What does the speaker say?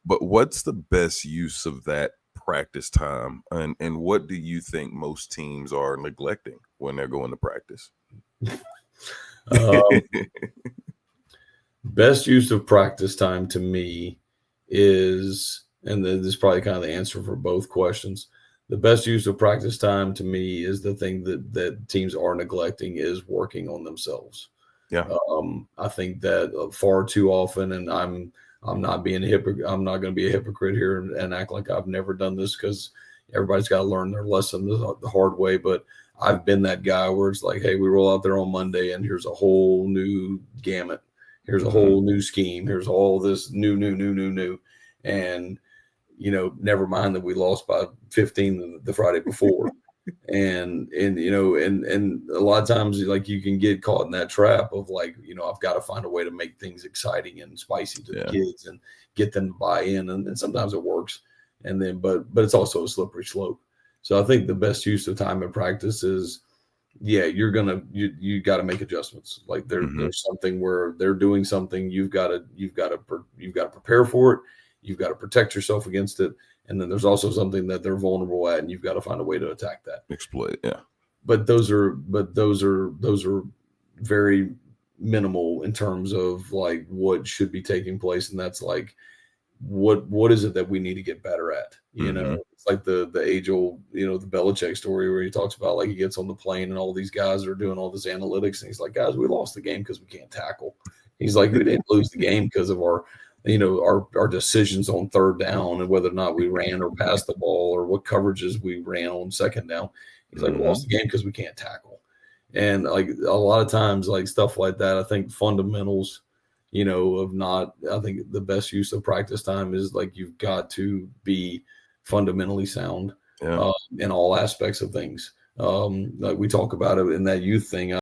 But what's the best use of that practice time, and what do you think most teams are neglecting when they're going to practice? Um, Best use of practice time to me is, and this is probably kind of the answer for both questions. The best use of practice time to me is the thing that teams are neglecting is working on themselves. Yeah. I think that far too often, and I'm not being a hypocrite. I'm not going to be a hypocrite here and act like I've never done this, because everybody's got to learn their lesson the hard way. But I've been that guy where it's like, hey, we roll out there on Monday, and here's a whole new gamut. Here's a whole new scheme. Here's all this new, and never mind that we lost by 15 the Friday before. and a lot of times, like, you can get caught in that trap of, like, I've got to find a way to make things exciting and spicy to the kids and get them to buy in, and sometimes it works, and then but it's also a slippery slope. So I think the best use of time in practice is, you got to make adjustments. Like, there's something where they're doing something, you've got to prepare for it, you've got to protect yourself against it. And then there's also something that they're vulnerable at, and you've got to find a way to attack that. Exploit, yeah. But those are very minimal in terms of, like, what should be taking place, and that's like, what is it that we need to get better at? It's like the age old, the Belichick story, where he talks about, like, he gets on the plane and all these guys are doing all this analytics, and he's like, guys, we lost the game because we can't tackle. He's like, we didn't lose the game because of our decisions on third down and whether or not we ran or passed the ball or what coverages we ran on second down. He's like, we lost the game because we can't tackle. And, like, a lot of times, like, stuff like that, I think fundamentals, I think the best use of practice time is, like, you've got to be fundamentally sound in all aspects of things. Like we talk about it in that youth thing.